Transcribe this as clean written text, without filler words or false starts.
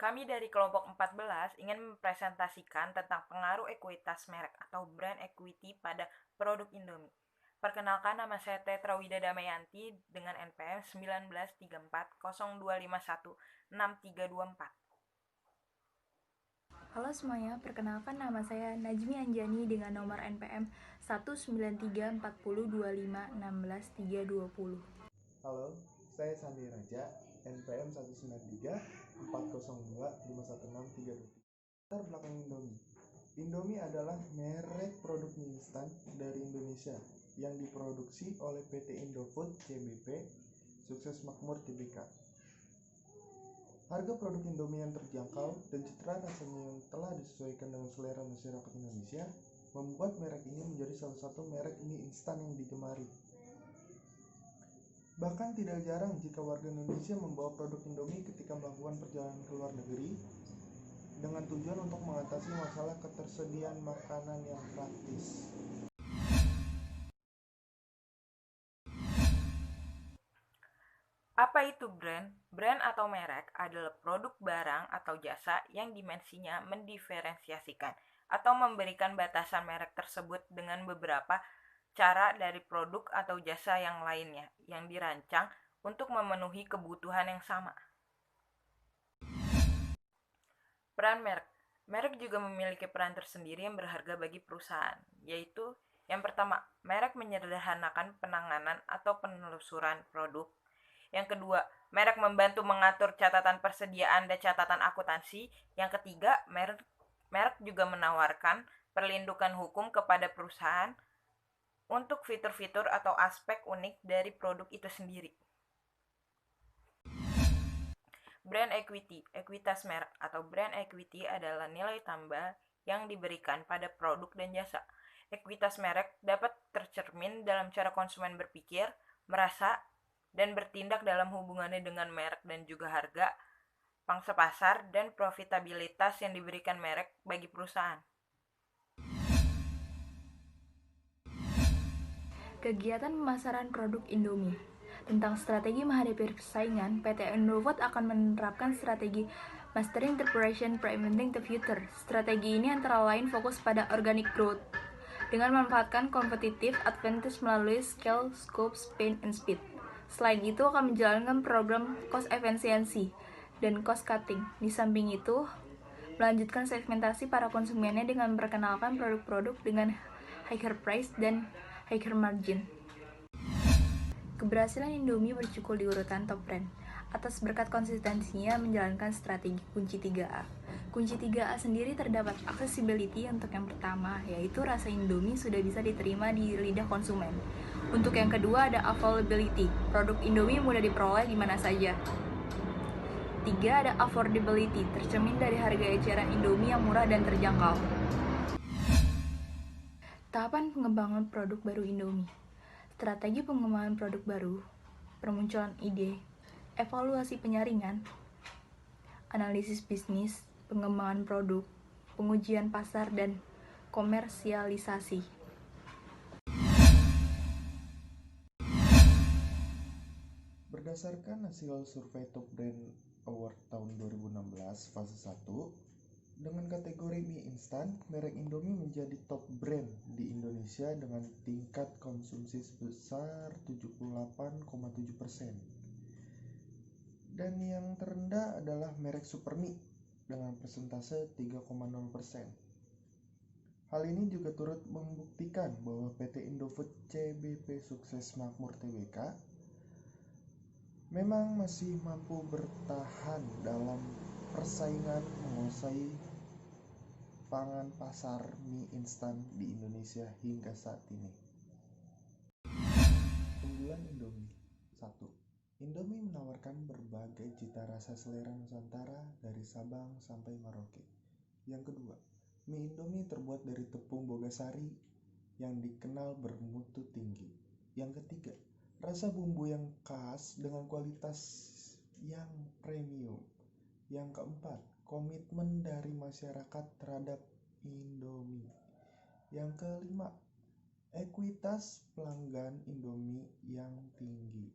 Kami dari kelompok 14 ingin mempresentasikan tentang pengaruh ekuitas merek atau brand equity pada produk Indomie. Perkenalkan, nama saya Tetra Wida Damayanti dengan NPM 193402516324. Halo semuanya, perkenalkan nama saya Najmi Anjani dengan nomor NPM 1934025163020. Halo, saya Sandi Raja, NPM 1934025163020. Latar belakang Indomie. Indomie adalah merek produk mie instan dari Indonesia yang diproduksi oleh PT Indofood CBP, Sukses Makmur Tbk. Harga produk Indomie yang terjangkau dan citra rasanya yang telah disesuaikan dengan selera masyarakat Indonesia membuat merek ini menjadi salah satu merek mie instan yang digemari. Bahkan tidak jarang jika warga Indonesia membawa produk Indomie ketika melakukan perjalanan ke luar negeri dengan tujuan untuk mengatasi masalah ketersediaan makanan yang praktis. Apa itu brand? Brand atau merek adalah produk barang atau jasa yang dimensinya mendiferensiasikan atau memberikan batasan merek tersebut dengan beberapa cara dari produk atau jasa yang lainnya yang dirancang untuk memenuhi kebutuhan yang sama. Peran merek. Merek juga memiliki peran tersendiri yang berharga bagi perusahaan, yaitu yang pertama, merek menyederhanakan penanganan atau penelusuran produk. Yang kedua, merek membantu mengatur catatan persediaan dan catatan akuntansi. Yang ketiga, merek juga menawarkan perlindungan hukum kepada perusahaan untuk fitur-fitur atau aspek unik dari produk itu sendiri. Brand equity, ekuitas merek atau brand equity adalah nilai tambah yang diberikan pada produk dan jasa. Ekuitas merek dapat tercermin dalam cara konsumen berpikir, merasa, dan bertindak dalam hubungannya dengan merek dan juga harga, pangsa pasar, dan profitabilitas yang diberikan merek bagi perusahaan. Kegiatan pemasaran produk Indomie. Tentang strategi menghadapi persaingan, PT Indofood akan menerapkan strategi Mastering the Preparation Preventing the Future. Strategi ini antara lain fokus pada organic growth dengan memanfaatkan competitive advantage melalui scale, scope, speed, and speed. Selain itu akan menjalankan program cost efficiency dan cost cutting. Di samping itu, melanjutkan segmentasi para konsumennya dengan memperkenalkan produk-produk dengan higher price dan higher margin. Keberhasilan Indomie bercukul di urutan top brand atas berkat konsistensinya menjalankan strategi kunci 3A. Kunci 3A sendiri terdapat accessibility untuk yang pertama, yaitu rasa Indomie sudah bisa diterima di lidah konsumen. Untuk yang kedua ada availability, produk Indomie mudah diperoleh di mana saja. 3 ada affordability, tercermin dari harga eceran Indomie yang murah dan terjangkau. Tahapan pengembangan produk baru Indomie. Strategi pengembangan produk baru, permunculan ide, evaluasi penyaringan, analisis bisnis, pengembangan produk, pengujian pasar, dan komersialisasi. Berdasarkan hasil survei Top Brand Award tahun 2016 fase 1, dengan kategori mie instan, merek Indomie menjadi top brand di Indonesia dengan tingkat konsumsi sebesar 78,7%. Dan yang terendah adalah merek Supermie dengan persentase 3,0%. Hal ini juga turut membuktikan bahwa PT Indofood CBP Sukses Makmur Tbk memang masih mampu bertahan dalam persaingan menguasai pangan pasar mie instan di Indonesia hingga saat ini. Unggulan Indomie. 1. Indomie menawarkan berbagai cita rasa selera Nusantara dari Sabang sampai Merauke. Yang kedua, mie Indomie terbuat dari tepung bogasari yang dikenal bermutu tinggi. Yang ketiga, rasa bumbu yang khas dengan kualitas yang premium. Yang keempat, komitmen dari masyarakat terhadap Indomie. Yang kelima, ekuitas pelanggan Indomie yang tinggi.